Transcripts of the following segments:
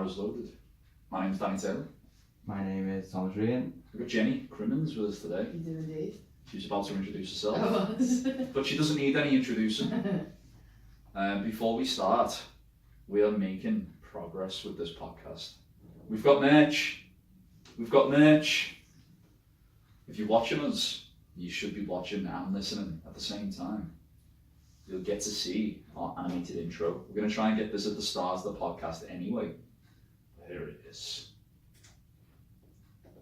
car is loaded. My name's Danny Taylor. My name is Thomas Regan. We've got Jenni Crimmins with us today. You do indeed. She's about to introduce herself. I was. But she doesn't need any introducing. Before we start, we are making progress with this podcast. We've got merch. If you're watching us, you should be watching and listening at the same time. You'll get to see our animated intro. We're going to try and get this at the start of the podcast anyway. Here it is.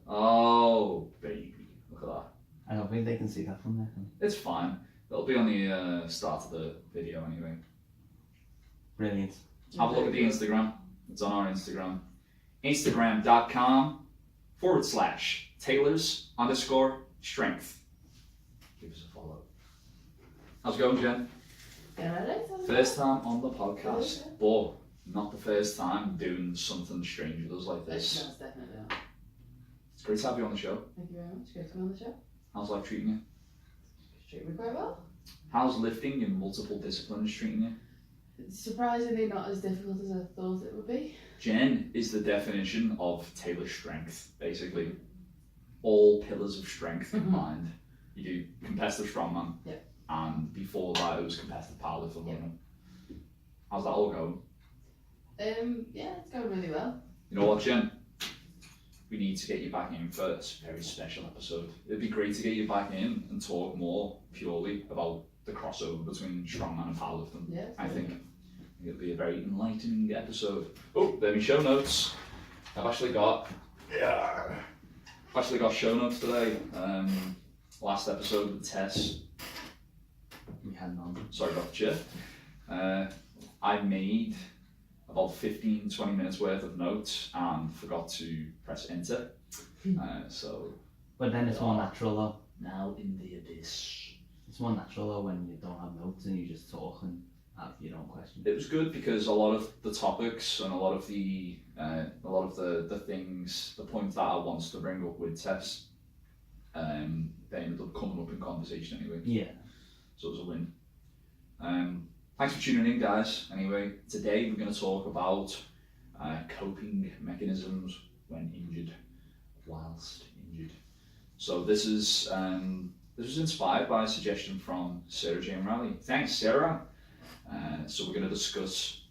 Oh, baby. Look at that. I don't think they can see that from there. It's fine. It'll be on the start of the video anyway. Brilliant. Have a look at the Instagram. It's on our Instagram. Instagram.com/Taylors_strength. Give us a follow. How's it going, Jen? First time on the podcast, but not the first time doing something strange with us like this. That's definitely not. It's great to have you on the show. Thank you very much. Great to come on the show. How's life treating you? Treat me quite well. How's lifting in multiple disciplines treating you? It's surprisingly not as difficult as I thought it would be. Jen is the definition of Taylor strength, basically. All pillars of strength combined. You do competitive strongman, Yep. and before that it was competitive powerlifter. Yep. How's that all going? Yeah, it's going really well. You know what, Jen? We need to get you back in for a very special episode. It'd be great to get you back in and talk more purely about the crossover between strongman and powerlifting. Yeah. I think it'll be a very enlightening episode. Oh, there are my show notes. I've actually got show notes today. Last episode with Tess. We had none. Sorry about the chair. I made about 15-20 minutes worth of notes and forgot to press enter. But then it's more natural though. Now in the abyss. It's more natural though when you don't have notes and you just talk and have your own questions. It was good because a lot of the topics and a lot of the things, the points that I wanted to bring up with Tess, they ended up coming up in conversation anyway. Yeah. So it was a win. Thanks for tuning in, guys. Anyway, today we're going to talk about coping mechanisms when injured, whilst injured. So this was inspired by a suggestion from Sarah Jane Riley. Thanks, Sarah. So we're going to discuss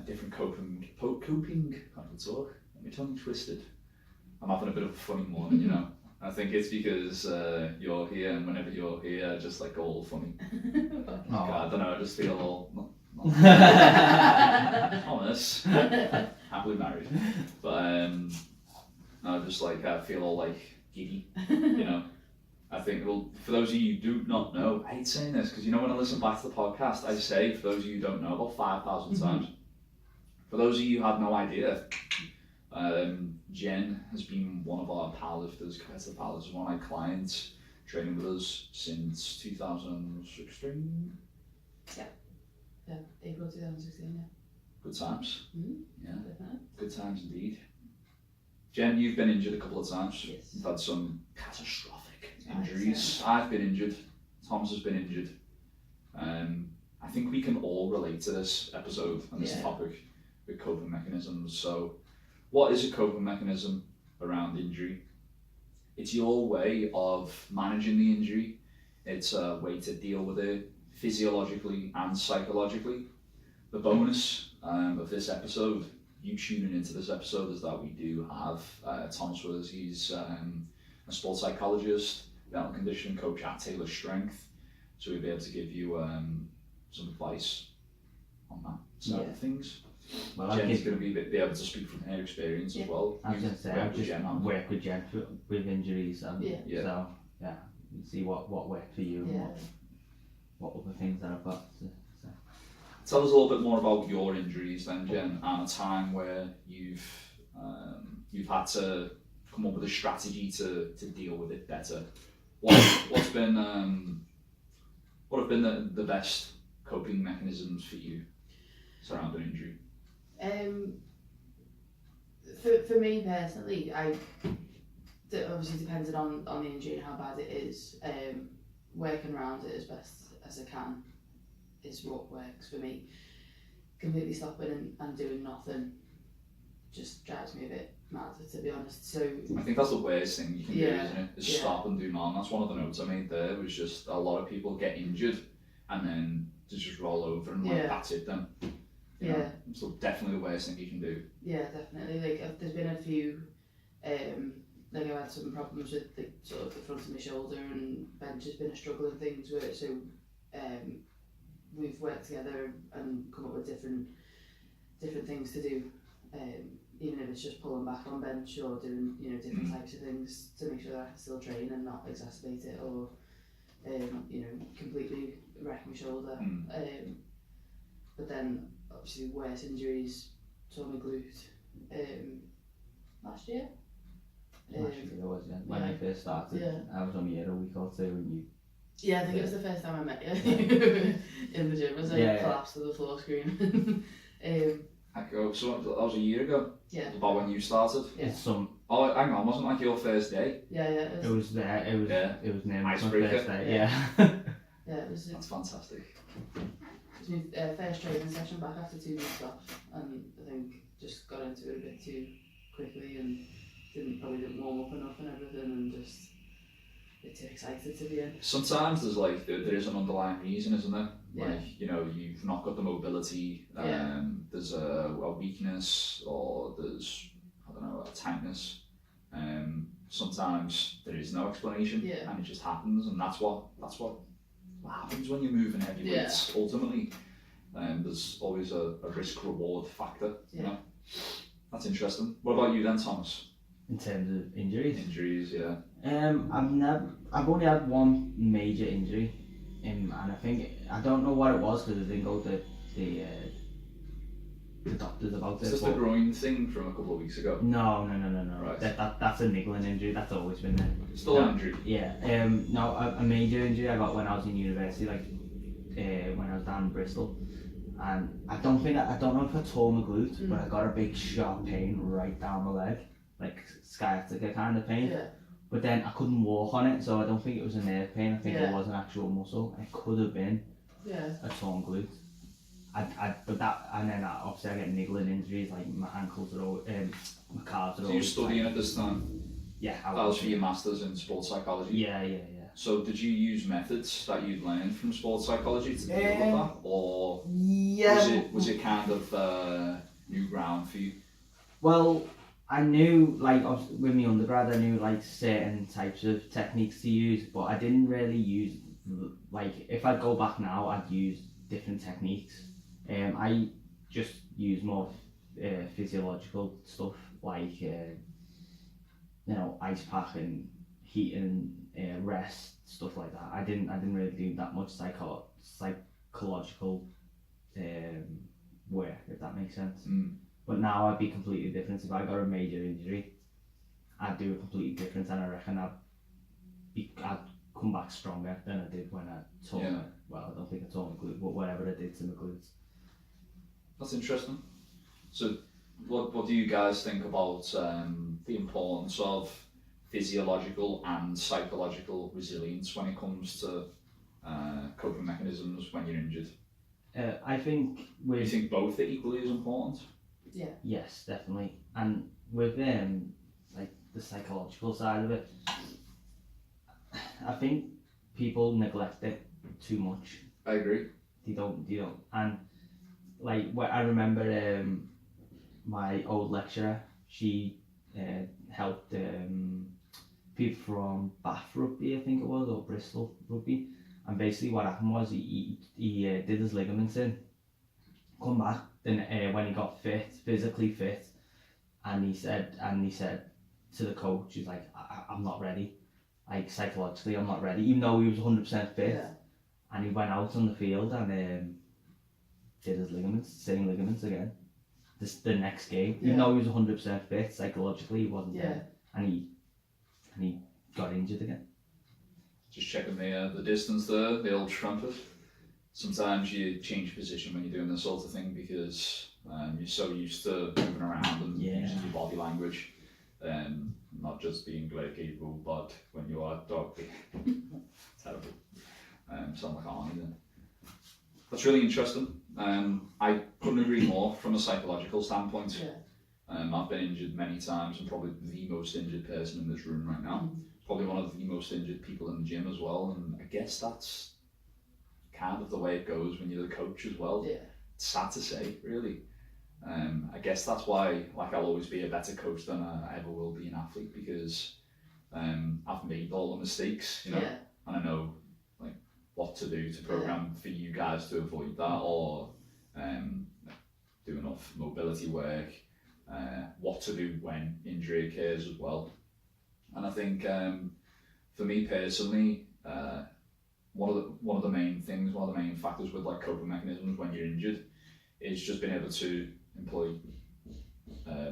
different coping. I can't talk. My tongue twisted. I'm having a bit of a funny morning, you know. I think it's because you're here, and whenever you're here, I just like go all funny. I don't know. I just feel all not honest, happily married, but I just like I feel all like giddy, you know. I think, well, for those of you who do not know, I hate saying this because you know when I listen back to the podcast, I say, for those of you who don't know, about 5,000 times. For those of you who had no idea, Jen has been one of our powerlifters, competitive powerlifters, one of my clients, training with us since 2016. Yeah, April 2016, yeah. Good times. Yeah, Definitely. good times indeed. Jen, you've been injured a couple of times. Yes. You've had some catastrophic injuries. I've been injured. Thomas has been injured. I think we can all relate to this episode and this topic with coping mechanisms. So, what is a coping mechanism around injury? It's your way of managing the injury. It's a way to deal with it physiologically and psychologically. The bonus of this episode, you tuning into this episode, is that we do have Thomas with us. He's a sports psychologist, mental conditioning coach at Taylor Strength. So we'll be able to give you some advice on that side of things. Well, Jen's going to be able to speak from her experience as well. I was going to say, I've just worked with Jen with injuries, and so yeah, you see what worked for you and what other things that I've got to say. Tell us a little bit more about your injuries then, Jen, and a time where you've had to come up with a strategy to deal with it better. What have been the best coping mechanisms for you surrounding injury? For me personally, obviously depending on the injury and how bad it is, working around it as best as I can is what works for me. Completely stopping and doing nothing just drives me a bit mad, to be honest. So I think that's the worst thing you can do, isn't it? Is yeah. stop and do none. That's one of the notes I made there, was just a lot of people get injured and then to just roll over and like that's it then. You know? So definitely the worst thing you can do. Yeah, definitely. Like there's been a few, like I've had some problems with the sort of the front of my shoulder, and bench has been a struggle and things with it. So we've worked together and come up with different things to do. Even if it's just pulling back on bench or doing, you know, different types of things to make sure that I can still train and not exacerbate it, or you know, completely wreck my shoulder. But then obviously worse injuries, tore my glute last year. Last year it was, when I first started. I was only here a week or two and you... Yeah, I think it was the first time I met you in the gym. I was like collapsed to the floor screaming. So that was a year ago? Yeah. About when you started? Yeah. Oh, hang on, wasn't like your first day? Yeah, it was there, it was near my first day, Yeah, it was... That's fantastic. It was my first training session back after 2 weeks off, and I think just got into it a bit too quickly and probably didn't warm up enough and everything, and just a bit too excited to be in. Sometimes there's like, there is an underlying reason, isn't there? Like, you know, you've not got the mobility, there's a weakness, or there's, I don't know, a tightness. Sometimes there is no explanation, and it just happens, and that's what happens when you're moving heavy weights. Ultimately, there's always a risk-reward factor. You know, that's interesting. What about you then, Thomas? In terms of injuries? Injuries, yeah. I've only had one major injury, and I think I don't know what it was because I didn't go to the doctors about it. Is this the groin thing from a couple of weeks ago? No. Right. That's a niggling injury. That's always been there. Still an injury? Yeah. No, a major injury I got when I was in university, like when I was down in Bristol, and I don't know if I tore my glute, but I got a big sharp pain right down my leg, like sciatica kind of pain. Yeah. But then I couldn't walk on it, so I don't think it was a nerve pain. I think it was an actual muscle. It could have been a torn glute. But that, and then obviously I get niggling injuries, like my ankles are all, my calves are all. So you're studying at this time? Yeah. That was for your masters in sports psychology? Yeah. So did you use methods that you'd learned from sports psychology to deal with that, or was it kind of new ground for you? Well, I knew, like, with my undergrad, I knew like certain types of techniques to use, but I didn't really use, like, if I go back now, I'd use different techniques. I just use more physiological stuff, like you know, ice pack and heat and rest, stuff like that. I didn't really do that much psychological work, if that makes sense. But now I'd be completely different. If I got a major injury, I'd do it completely different, and I reckon I'd come back stronger than I did when I tore my, well, I don't think I tore my glute, but whatever I did to my glutes. That's interesting. So what do you guys think about the importance of physiological and psychological resilience when it comes to coping mechanisms when you're injured? I think do you think both are equally as important? Yeah. Yes, definitely. And with like the psychological side of it, I think people neglect it too much. I agree. They don't. And like, I remember my old lecturer, she helped people from Bath Rugby, I think it was, or Bristol Rugby. And basically what happened was he did his ligaments in, come back, then when he got physically fit, and he said to the coach, he's like, I'm not ready. Like, psychologically, I'm not ready, even though he was 100% fit. Yeah. And he went out on the field and did his same ligaments again. The next game, even though he was 100% fit, psychologically he wasn't there, and he got injured again. Just checking the distance there, the old trumpet. Sometimes you change position when you're doing this sort of thing because you're so used to moving around and using your body language, not just being very capable, but when you are doggy. Terrible. Sound like Arnie then. That's really interesting. I couldn't agree more from a psychological standpoint. I've been injured many times. I'm probably the most injured person in this room right now. Probably one of the most injured people in the gym as well. And I guess that's kind of the way it goes when you're the coach as well. Yeah. It's sad to say, really. I guess that's why, like, I'll always be a better coach than I ever will be an athlete, because I've made all the mistakes, you know, and I know like what to do to program for you guys to avoid that, or do enough mobility work, what to do when injury occurs as well. And I think for me personally, one of the main factors with like coping mechanisms when you're injured is just being able to employ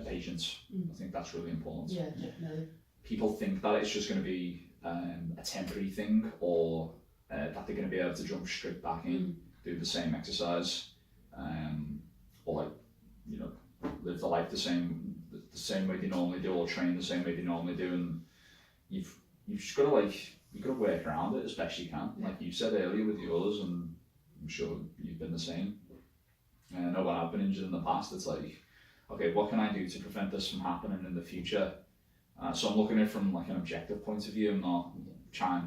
patience. I think that's really important. Yeah, definitely. People think that it's just going to be a temporary thing, or that they're going to be able to jump straight back in, do the same exercise, or like, you know, live the life the same way they normally do, or train the same way they normally do, and you've just got to you've got to work around it as best you can, like you said earlier with yours, and I'm sure you've been the same. I know when I've been injured in the past, it's like, okay, what can I do to prevent this from happening in the future? So I'm looking at it from like an objective point of view. I'm not trying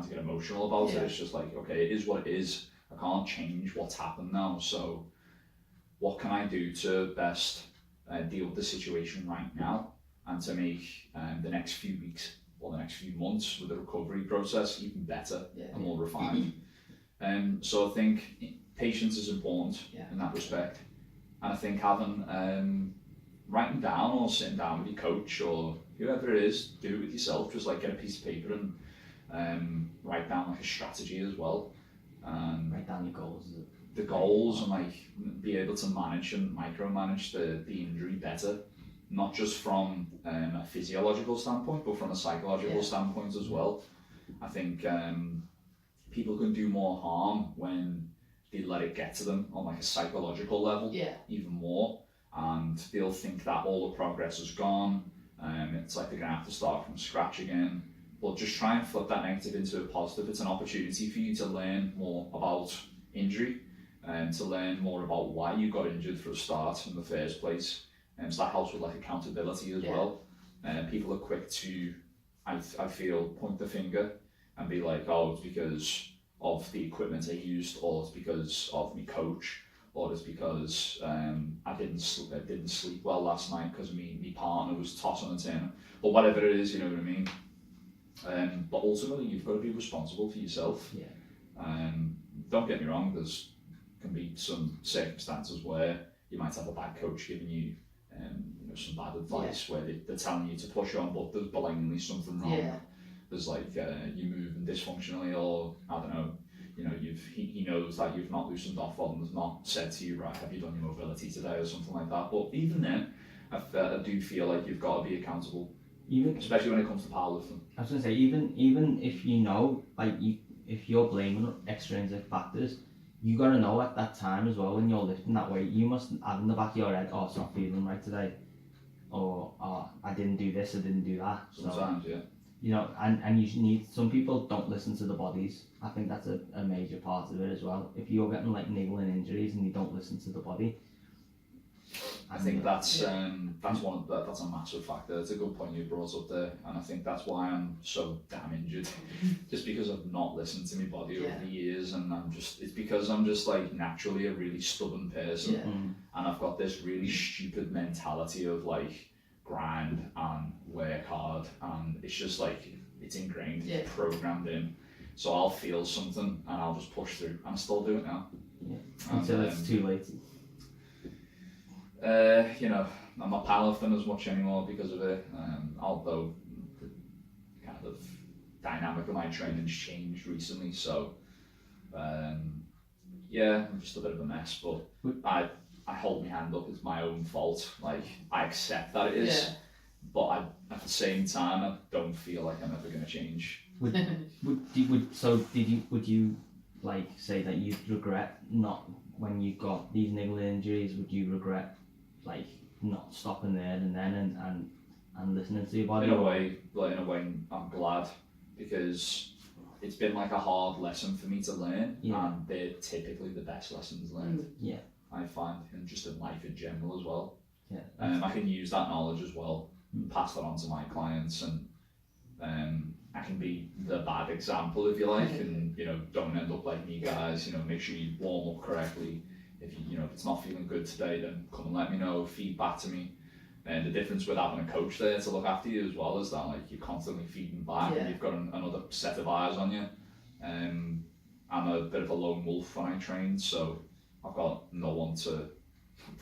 to get emotional about it. It's just like, okay, it is what it is. I can't change what's happened now. So what can I do to best deal with the situation right now, and to make the next few weeks or the next few months with the recovery process even better and more refined. So I think patience is important in that respect, and I think having writing down or sitting down with your coach or whoever it is, do it with yourself. Just like get a piece of paper and write down like a strategy as well. Write down your goals. The goals, and like be able to manage and micromanage the injury better, not just from a physiological standpoint, but from a psychological standpoint as well. I think people can do more harm when they let it get to them on like a psychological level, even more, and they'll think that all the progress is gone. It's like they're gonna have to start from scratch again. But just try and flip that negative into a positive. It's an opportunity for you to learn more about injury, and to learn more about why you got injured for a start in the first place. And so that helps with like accountability as well. People are quick to, I feel, point the finger and be like, oh, it's because of the equipment I used, or it's because of my coach, or it's because I didn't sleep well last night because my partner was tossing and turning, or whatever it is, you know what I mean. But ultimately, you've got to be responsible for yourself. Don't get me wrong, there's can be some circumstances where you might have a bad coach giving you, some bad advice where they're telling you to push on, but there's blatantly something wrong. There's like you're moving dysfunctionally, or I don't know, he knows that you've not loosened off and has not said to you, right, have you done your mobility today or something like that. But even then, I do feel like you've got to be accountable, especially when it comes to powerlifting. I was going to say, even if you know, if you're blaming extrinsic factors, you got to know at that time as well when you're lifting that weight, you must have in the back of your head, oh, it's not feeling right today, or oh, I didn't do this, I didn't do that. Sometimes, and you need, some people don't listen to the bodies. I think that's a major part of it as well. If you're getting like niggling injuries and you don't listen to the body, I think that's a massive factor. It's a good point you brought up there, and I think that's why I'm so damn injured, just because I've not listened to my body over the years, and it's because I'm just like naturally a really stubborn person, and I've got this really stupid mentality of like grind and work hard, and it's just like it's ingrained, it's programmed in. So I'll feel something and I'll just push through, and I still do it now. Until it's too late. I'm not powerlifting as much anymore because of it, although the kind of dynamic of my training's changed recently, so I'm just a bit of a mess, but I hold my hand up, it's my own fault, like I accept that it is, but at the same time I don't feel like I'm ever going to change. Would you like say that you regret not, when you got these niggling injuries, would you regret like not stopping there and then and listening to your body? In a way I'm glad, because it's been like a hard lesson for me to learn, and they're typically the best lessons learned. I find, and just in life in general as well. Yeah. I can use that knowledge as well, and pass that on to my clients, and I can be the bad example, if you like, and don't end up like me, guys. Make sure you warm up correctly. If if it's not feeling good today, then come and let me know. Feedback to me. And the difference with having a coach there to look after you as well is that like you're constantly feeding back, and you've got another set of eyes on you. I'm a bit of a lone wolf when I train, so I've got no one to.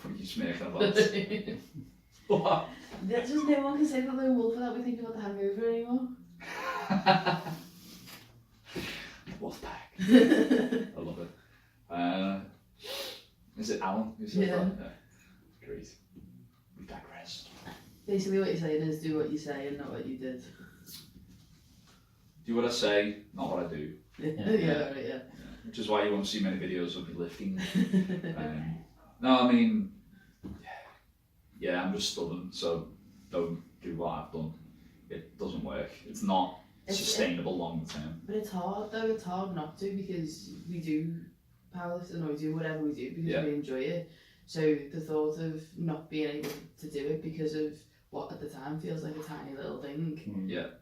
What are you smirking about? What? That's just no one can say that lone wolf without me thinking about The Hangover anymore. Wolfpack. I love it. Is it Alan who said that? Yeah. Great. We digress. Basically what you're saying is do what you say and not what you did. Do what I say, not what I do. Yeah. Which is why you won't see many videos of me lifting. No, I mean, yeah, I'm just stubborn, so don't do what I've done. It doesn't work. It's not sustainable long term. But it's hard though, it's hard not to, because we do powerlifting or we do whatever we do because we enjoy it. So the thought of not being able to do it because of what at the time feels like a tiny little thing,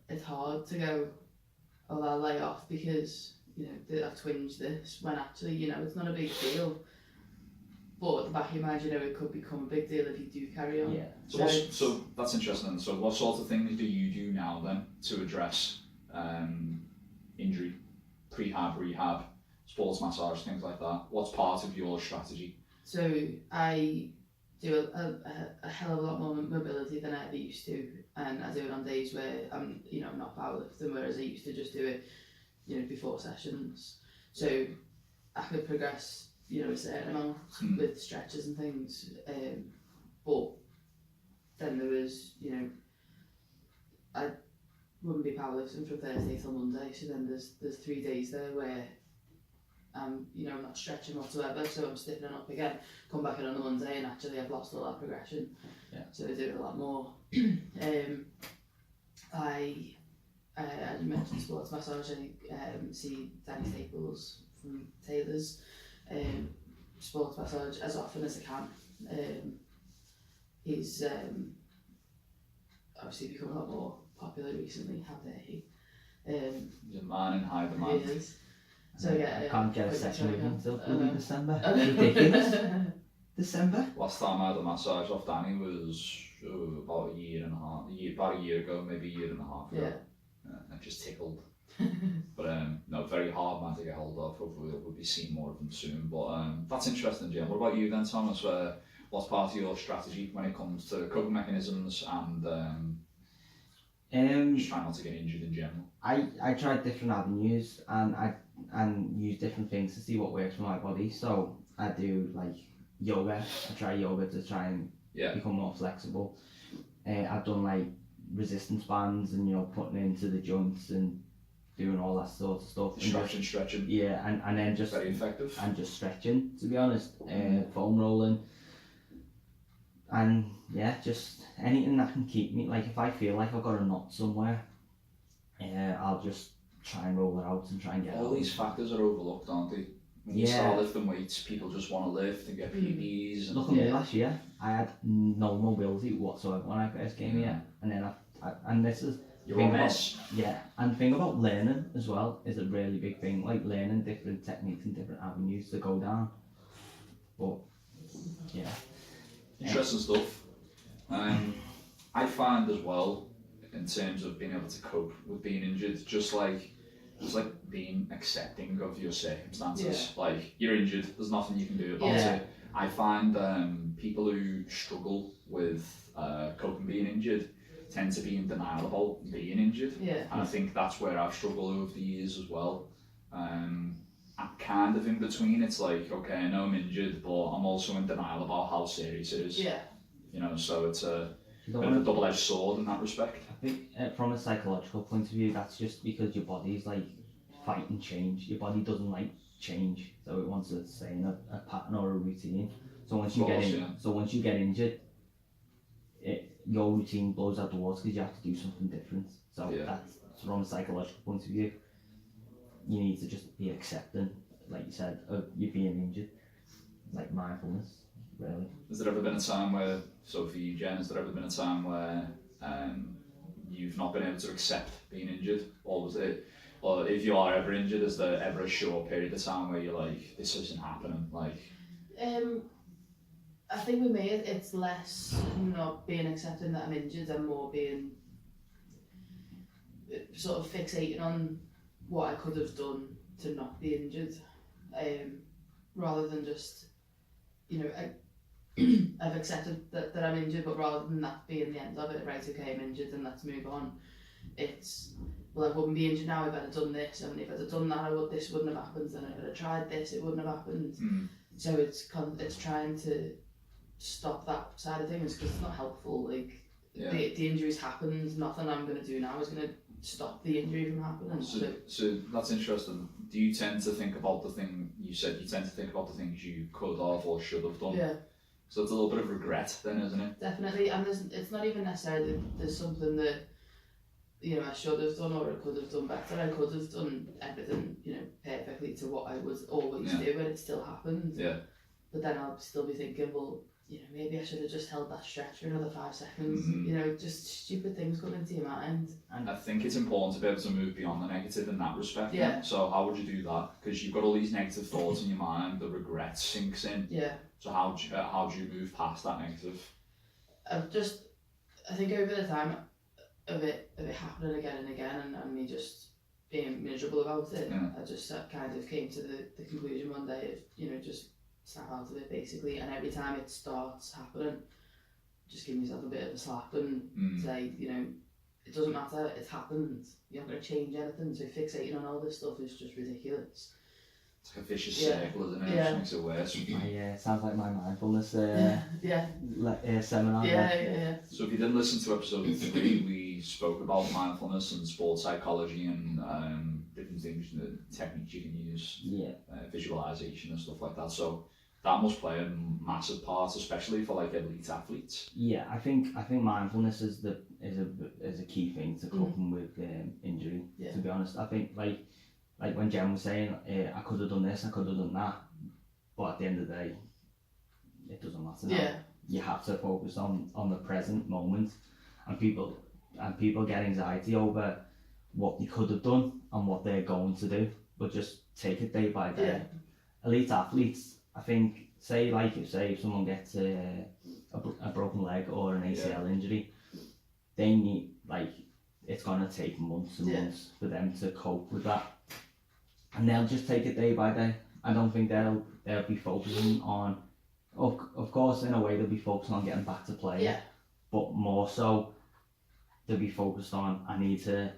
it's hard to go, oh, I'll lay off because I've twinged this, when actually it's not a big deal. But at the back of your mind, it could become a big deal if you do carry on. Yeah. So that's interesting. So what sort of things do you do now then to address injury, prehab, rehab, sports massage, things like that? What's part of your strategy? So I do a hell of a lot more mobility than I ever used to, and I do it on days where I'm not powerlifting, whereas I used to just do it before sessions. So I could progress a certain amount with stretches and things, but then there was I wouldn't be powerlifting from Thursday till Monday, so then there's 3 days there where I'm not stretching whatsoever, so I'm stiffening up again, come back in on the Monday, and actually I've lost all that progression. So I do it a lot more. As you mentioned, sports massage, I see Danny Staples from Taylor's sports massage as often as I can. He's obviously become a lot more popular recently, how dare he? He's a man in high demand. He is. So I can't get a session with him until December. Ridiculous. December? Last time I had a massage off Danny was about a year ago, maybe a year and a half ago. I just tickled. But no, very hard man to get hold of. Hopefully we'll be seeing more of them soon. But that's interesting, Jim. What about you then, Thomas? What's part of your strategy when it comes to coping mechanisms and just trying not to get injured in general? I tried different avenues and use different things to see what works for my body. So I do like yoga. I try yoga to try and become more flexible. I've done like resistance bands and putting into the joints and doing all that sort of stuff. Stretching. Yeah, and then just very effective. And just stretching, to be honest. Foam rolling. And just anything that can keep me, like if I feel like I've got a knot somewhere, I'll just try and roll it out and try and get all these factors are overlooked, aren't they? When you start lifting weights, people just want to lift and get PBs. Look at me last year, I had no mobility whatsoever when I first came here, and then and this is you're a mess. And the thing about learning as well is a really big thing, like learning different techniques and different avenues to go down. But interesting stuff. I find as well, in terms of being able to cope with being injured, just like being accepting of your circumstances. Like you're injured, there's nothing you can do about it. I find people who struggle with coping being injured tend to be in denial about being injured. And I think that's where I've struggled over the years as well. I'm kind of in between. It's like, okay, I know I'm injured, but I'm also in denial about how serious it is. So it's a bit of a double-edged sword in that respect. I think from a psychological point of view, that's just because your body's like fighting change. Your body doesn't like change, so it wants to stay in a pattern or a routine. So once you get injured, your routine blows out the water because you have to do something different. So that's from a psychological point of view. You need to just be accepting, like you said, of you being injured, like mindfulness. really. Has there ever been a time where, so for you, Jen, has there ever been a time where you've not been able to accept being injured, or if you are ever injured, is there ever a short period of time where you're like, this isn't happening? Like, I think with me, it's less not being accepting that I'm injured and more being sort of fixating on what I could have done to not be injured, rather than just, I've accepted that I'm injured, but rather than that being the end of it, right, okay, I'm injured and let's move on. It's, well, I wouldn't be injured now if I'd have done this, and if I'd have done that, this wouldn't have happened, and if I'd have tried this, it wouldn't have happened. So it's trying to stop that side of things, because it's not helpful. Like, the injuries happened, nothing I'm going to do now is going to stop the injury from happening. So that's interesting. Do you tend to think about the thing, you said you tend to think about the things you could have or should have done? Yeah. So it's a little bit of regret then, isn't it? Definitely, and it's not even necessarily there's something that, I should have done or I could have done better. I could have done everything, perfectly to what I was always doing, and it still happened. Yeah. But then I'll still be thinking, well, maybe I should have just held that stretch for another 5 seconds. Just stupid things come into your mind. And I think it's important to be able to move beyond the negative in that respect. Yeah. So how would you do that? Because you've got all these negative thoughts in your mind, the regret sinks in. Yeah. So how do you move past that negative? I think over the time of it happening again and again, and me just being miserable about it, I just kind of came to the conclusion one day of, just snap out of it basically, and every time it starts happening, just give myself a bit of a slap and say, it doesn't matter, it's happened, you're not going to change anything, so fixating on all this stuff is just ridiculous. It's like a vicious circle, isn't it? Yeah. It just makes it worse. Sounds like my mindfulness seminar. Yeah. So if you didn't listen to episode 3, we spoke about mindfulness and sports psychology and different things, the techniques you can use, visualization and stuff like that. So that must play a massive part, especially for like elite athletes. Yeah, I think mindfulness is a key thing to coping with injury. Yeah. To be honest, I think like when Jen was saying, I could have done this, I could have done that, but at the end of the day, it doesn't matter now. Yeah. You have to focus on the present moment, and people get anxiety over what they could have done and what they're going to do, but just take it day by day. Yeah. Elite athletes, I think, say if someone gets a broken leg or an ACL injury, they need, it's going to take months and months for them to cope with that, and they'll just take it day by day. I don't think they'll be focusing on, of course in a way they'll be focusing on getting back to play, but more so they'll be focused on, I need to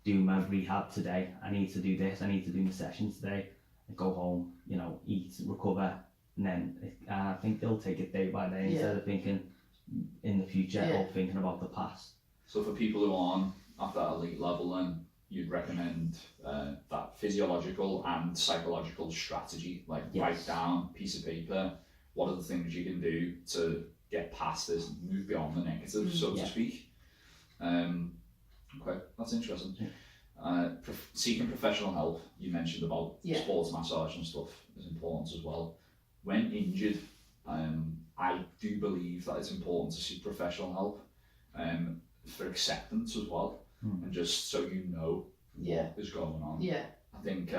do my rehab today, I need to do this, I need to do my session today, and go home, eat, recover, and then I think they'll take it day by day instead of thinking in the future or thinking about the past. So for people who aren't at that elite level, then you'd recommend that physiological and psychological strategy, write down piece of paper, what are the things you can do to get past this, move beyond the negative, so to speak. Okay, that's interesting. Seeking professional help, you mentioned about sports massage and stuff is important as well. When injured, I do believe that it's important to seek professional help for acceptance as well, and just so you know what is going on. Yeah. I think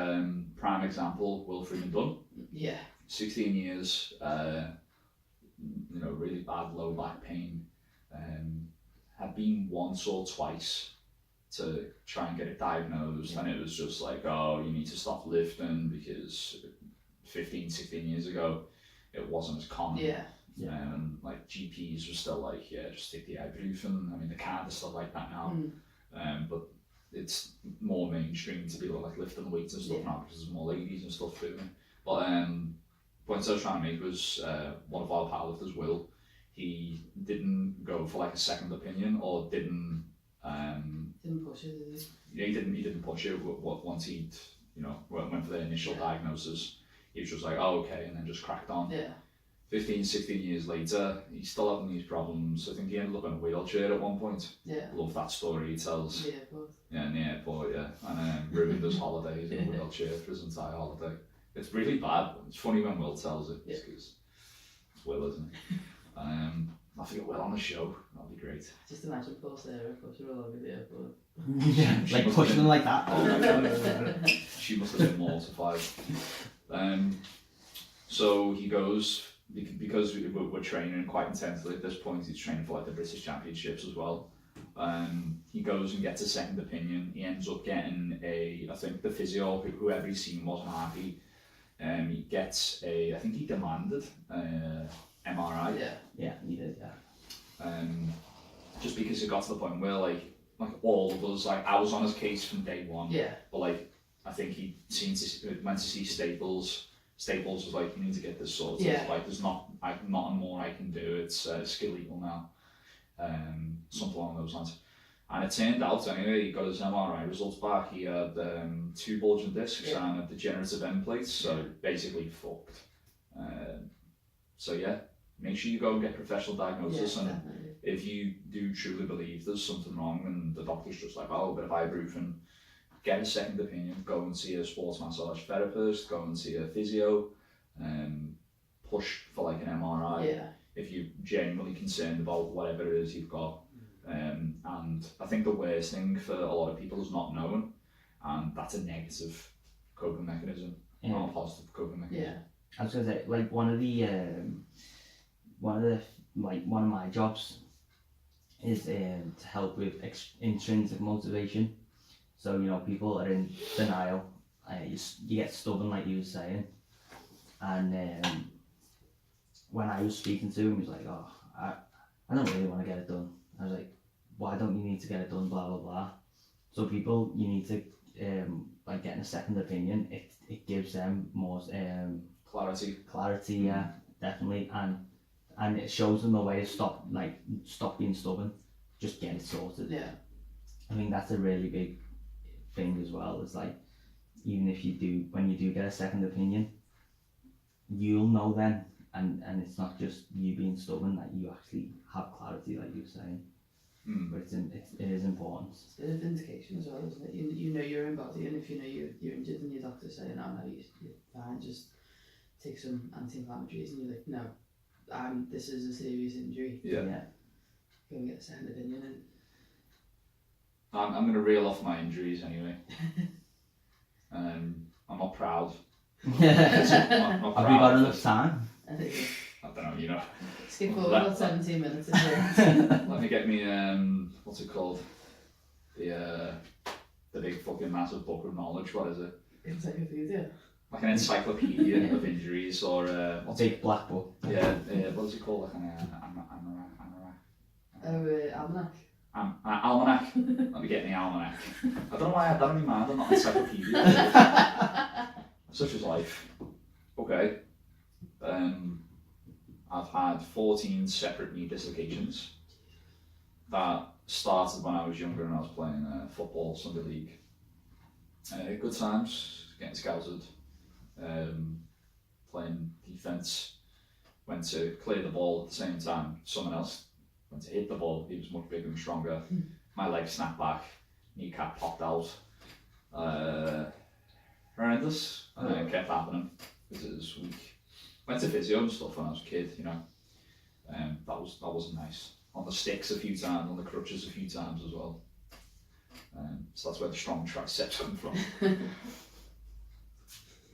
prime example, Wilfred Dunn. Yeah. 16 years, really bad low back pain. Had been once or twice to try and get it diagnosed, and it was just like, oh, you need to stop lifting, because 15, 16 years ago it wasn't as common. Like GPs were still like, just take the ibuprofen. I mean, they kind of still like that now, but it's more mainstream to be like lifting weights and stuff now, because there's more ladies and stuff doing it. But point I was trying to make was, one of our powerlifters, Will, he didn't go for like a second opinion, or didn't push it, did he? He didn't push it. Once he'd went for the initial diagnosis, he was just like, oh, okay, and then just cracked on. 15, 16 years later, he's still having these problems. I think he ended up in a wheelchair at one point. Love that story he tells. In the airport, and ruined his holidays in a wheelchair for his entire holiday. It's really bad. It's funny when Will tells it, because it's Will, isn't it? I'll have to get Will on the show. That'll be great. Just imagine poor Sarah pushing her along with the airport. Yeah, She like must pushing have them like that. been- She must have been mortified. So he goes, because we're training quite intensely at this point. He's training for like the British Championships as well. He goes and gets a second opinion. He ends up getting I think the physio, whoever he's seen wasn't happy. He gets I think he demanded MRI. Yeah, he did, yeah. Just because it got to the point where like all of us, like I was on his case from day one. Yeah. But like I think he went to see Staples. Staples was like, you need to get this sorted. Yeah. Like there's not more I can do. It's illegal now. Something along those lines. And it turned out anyway, he got his MRI results back. He had 2 bulging discs and a degenerative end plate, so basically fucked. So yeah, make sure you go and get professional diagnosis. And Definitely. if you do truly believe there's something wrong and the doctor's just like, oh, a bit of ibuprofen, get a second opinion. Go and see a sports massage therapist. Go and see a physio. Push for like an MRI. Yeah. If you're genuinely concerned about whatever it is you've got. And I think the worst thing for a lot of people is not knowing, and that's a negative coping mechanism, not a positive coping mechanism. Yeah. I was gonna say, like one of my jobs is to help with intrinsic motivation. So you know, people are in denial. You get stubborn, like you were saying, and when I was speaking to him, he was like, "Oh, I don't really want to get it done." I was like, "Why don't you need to get it done?" Blah blah blah. So people, you need to like getting a second opinion. It gives them more clarity, yeah, definitely, and it shows them a way to stop being stubborn. Just get it sorted. Yeah. I think that's a really big thing as well. It's like, even if when you do get a second opinion, you'll know then, and it's not just you being stubborn, that you actually have clarity, like you were saying. But it is important. It's a bit of vindication as well, isn't it? You know your own body, and if you know you're injured and your doctor's saying, "Oh no, you're fine, just take some anti-inflammatories," and you're like, "No, this is a serious injury." Yeah. Go and get a second opinion. And I'm going to reel off my injuries anyway. I'm not proud. Have we got enough time? I think I don't know, you know. skip forward about 17 minutes. Let me get me what's it called? The big fucking massive book of knowledge. What is it? Encyclopedia. Like an encyclopedia of injuries, or what's Big black book. Yeah, what is it called? Like an Almanac. almanac. Let me get me almanac. I don't know why I had that in my mind. I'm not encyclopedia. Such is life. Okay. I've had 14 separate knee dislocations. That started when I was younger and I was playing football, Sunday league. Good times, getting scouted, playing defence. Went to clear the ball at the same time. Someone else went to hit the ball. He was much bigger and stronger. My leg snapped back, kneecap popped out. Horrendous. And it kept happening because it was weak. Went to physio and stuff when I was a kid, you know. That wasn't nice. On the sticks a few times, on the crutches a few times as well. So that's where the strong triceps come from.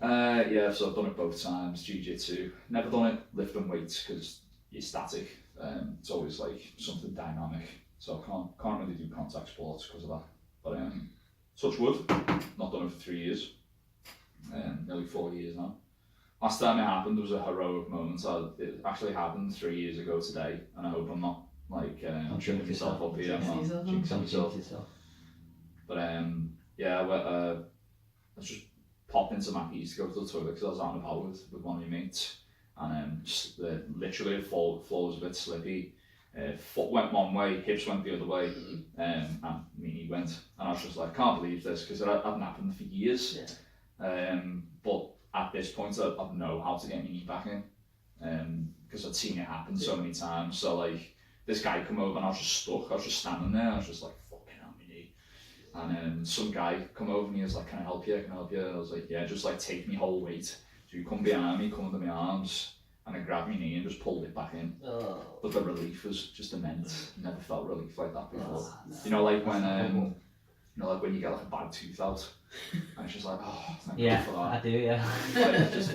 Yeah, so I've done it both times. Jiu-jitsu, never done it lifting weights because you're static. It's always like something dynamic, so I can't really do contact sports because of that. But touch wood, not done it for 3 years. Nearly 4 years now. Last time it happened was a heroic moment. It actually happened 3 years ago today, and I hope I'm not like tripping myself up here. I'm not jinxing myself. But yeah, I just popped into Mackey's to go to the toilet because I was out and about with one of my mates, and literally the floor was a bit slippy. Foot went one way, hips went the other way, and my knee went. And I was just like, can't believe this, because it hadn't happened for years. Yeah. But at this point, I know how to get my knee back in, because I'd seen it happen so many times. So like, this guy come over and I was just stuck. I was just standing there. I was just like, fucking hell, my knee. And some guy come over and he was like, can I help you? I was like, yeah, just like take me whole weight. So you come behind me, come under my arms, and I grabbed my knee and just pulled it back in. Oh. But the relief was just immense. Never felt relief like that before. Oh, no. You know, like when like when you get like a bad tooth out, and it's just like, oh, thank Yeah, God for that. I do, yeah. Like, just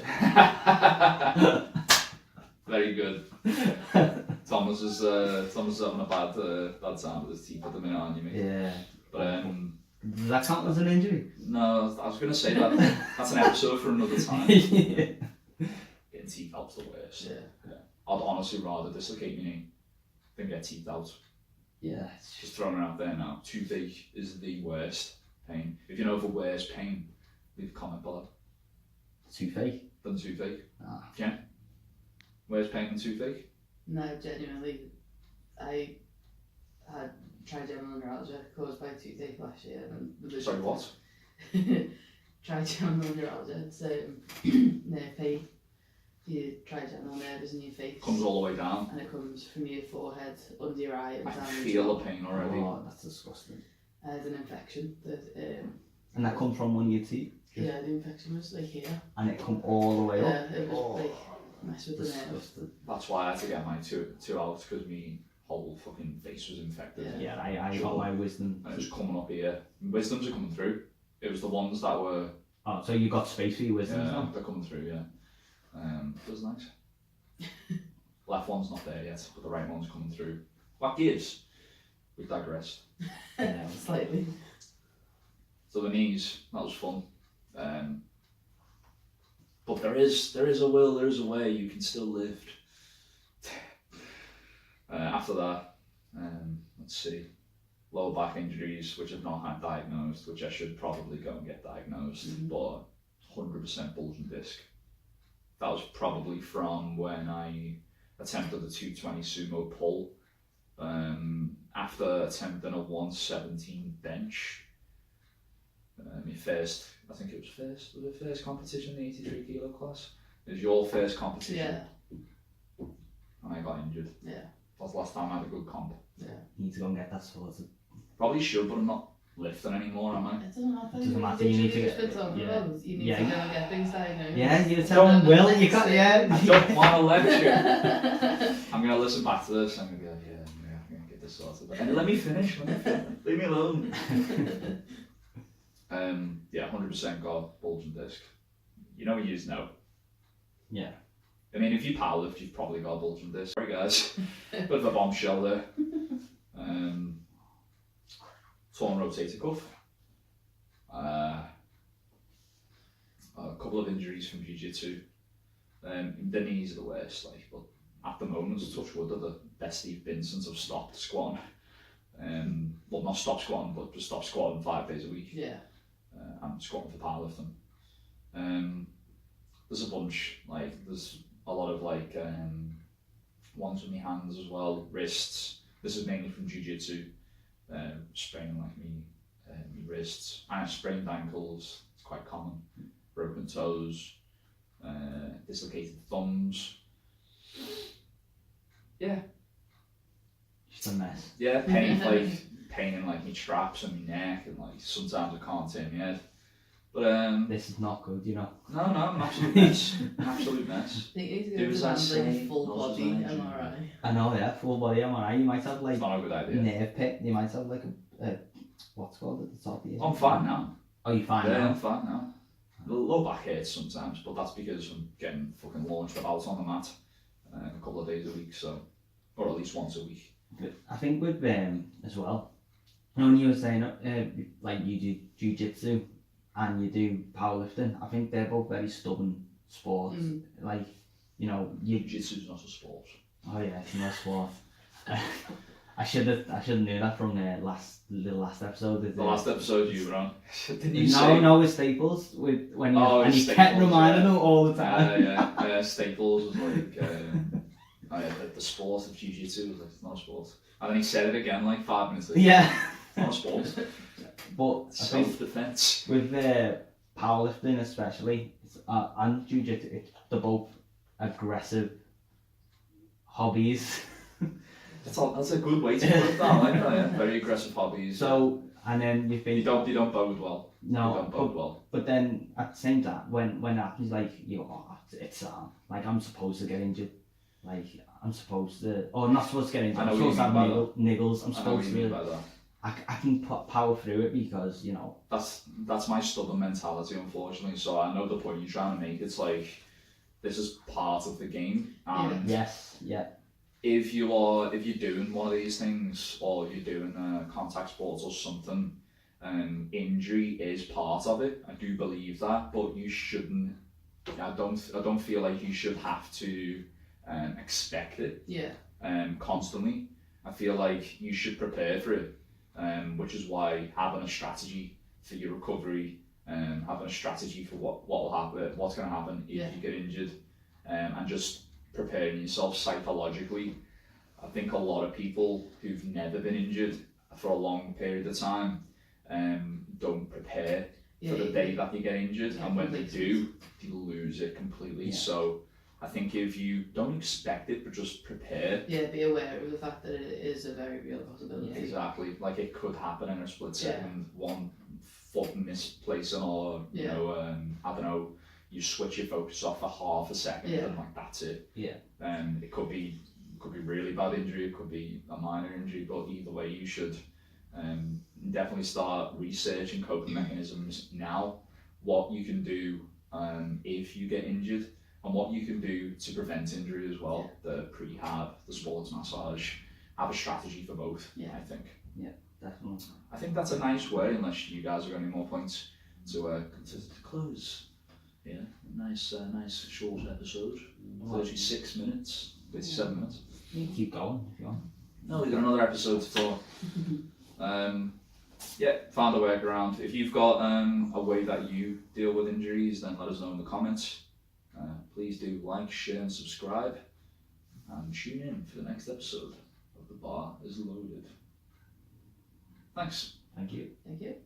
very good. Thomas is having a bad time with his teeth at the minute, aren't you, mate? Yeah. But Does that count as an injury? no, I was going to say that's an episode for another time. Yeah. Getting teeth out's the worst. Yeah. I'd honestly rather dislocate my knee than get teeth out. Yeah. Just throwing it out there now. Toothache is the worst pain. If you know of a worse pain, leave a comment below. Toothache? Than toothache. Ah. Jen? Worse pain than toothache? No, genuinely, I had trigeminal neuralgia caused by toothache last year. And Sorry, what? Trigeminal neuralgia, it's nerve pain. Your trigeminal nerve is in your face. Comes all the way down. And it comes from your forehead, under your eye, and I down feel your the pain already. Oh, that's disgusting. I had an infection that And that comes from one of your teeth? yeah, the infection was like here. And it come all the way up? Yeah, it was like mess with the nerve. Disgusting. That's why I had to get my two out, because my whole fucking face was infected. Yeah, I got my wisdom. And it was coming up here. Wisdoms are coming through. It was the ones that were... Oh, so you got space for your wisdom now? they're coming through, yeah. It was nice. Left one's not there yet, but the right one's coming through. What gives? We digress. Yeah. Slightly. So the knees, that was fun. But there is a will, there is a way, you can still lift. After that, let's see, lower back injuries, which I've not had diagnosed, which I should probably go and get diagnosed, but 100% bulging disc. That was probably from when I attempted the 220 sumo pull. After attempting a 117 bench, my first, I think it was the first competition in the 83 kilo class. It was your first competition. Yeah. And I got injured. Yeah. That was the last time I had a good comp. Yeah. You need to go and get that sorted. Probably should, but I'm not lifting anymore, am I? It doesn't matter. Doesn't matter, you need to get- yeah. You need to go and get things diagnosed. Yeah, you tell them, Will, you got, yeah. I don't want to lecture. I'm going to listen back to this and I'm going to be like, yeah, I'm going to get this sorted. And let me finish. Leave me alone. Yeah, 100% got bulging disc. You know, you just know. Yeah. I mean, if you powerlift, you've probably got a bulging disc. Sorry guys, bit of a bombshell there. Torn rotator cuff. A couple of injuries from jiu-jitsu. The knees are the worst, like, but at the moment, touch wood, are the best they've been since I've stopped squatting. Well, not stop squatting, but just stop squatting 5 days a week. Yeah. I'm squatting for powerlifting. There's a bunch, like, there's a lot of like ones with my hands as well, wrists. This is mainly from jiu-jitsu. Spraining like me wrists. I have sprained ankles, it's quite common. Broken toes, dislocated thumbs. Yeah. Just a mess. Yeah, pain in like my traps and my neck, and like sometimes I can't turn my head. But This is not good, you know. no, I'm an absolute mess. Absolute mess. I think you need to Do go as to I like say, full not as body I do. MRI. I know, yeah, full body MRI. You might have like It's not a good idea. nerve pit. You might have like a what's called at the top of your I'm fine now. Oh, you're fine Yeah, now? I'm fine now. The low back hurts sometimes, but that's because I'm getting fucking launched about on the mat a couple of days a week, so, or at least once a week. I think with as well, you know, when you were saying like you do jiu-jitsu and you do powerlifting, I think they're both very stubborn sports. Like, you know, Jiu-jitsu's not a sport. oh yeah, it's not a sport. I should have knew that from the last episode. The last episode you were on, didn't you say? No, with Staples, with when you Oh, and you Staples, kept reminding yeah. them all the time. Yeah, Staples was like, the sport of jiu-jitsu was like, it's not a sport. And then he said it again like 5 minutes later. Yeah. It's not a sport. But I think Self-defense. with powerlifting especially, and jiu-jitsu, they're both aggressive hobbies. That's a good way to put it down. Like that, yeah. Very aggressive hobbies. So, and then you've been... You don't bode well. No, you don't bode well. But then at the same time, when it happens, like, you know, it's like I'm supposed to get injured. Like, I'm supposed to... Or not supposed to get injured. I'm supposed to have niggles. I'm supposed to... I can power through it because, you know... That's my stubborn mentality, unfortunately. So I know the point you're trying to make. It's like, this is part of the game. And yes, yeah. If you're doing one of these things, or if you're doing contact sports or something, injury is part of it. I do believe that, but you shouldn't. I don't feel like you should have to expect it. Yeah. Constantly. I feel like you should prepare for it, which is why having a strategy for your recovery, having a strategy for what will happen, what's going to happen if you get injured, and just preparing yourself psychologically. I think a lot of people who've never been injured for a long period of time don't prepare for the day that you get injured, and when they do, they lose it completely. So I think if you don't expect it, but just prepare. Yeah, be aware of the fact that it is a very real possibility. Exactly, like it could happen in a split second. One foot misplacing, or you know, I don't know, you switch your focus off for half a second, and like that's it. Yeah. It could be really bad injury. It could be a minor injury, but either way, you should definitely start researching coping mechanisms now. What you can do if you get injured, and what you can do to prevent injury as well. The prehab, the sports massage. Have a strategy for both. I think. Yeah, definitely. I think that's a nice way, unless you guys have any more points to close. Yeah, nice short episode. 36 minutes, 37 minutes. You can keep going if you want. No, we've got another episode to talk. Found a workaround. If you've got a way that you deal with injuries, then let us know in the comments. Please do like, share and subscribe, and tune in for the next episode of The Bar is Loaded. Thanks. Thank you. Thank you.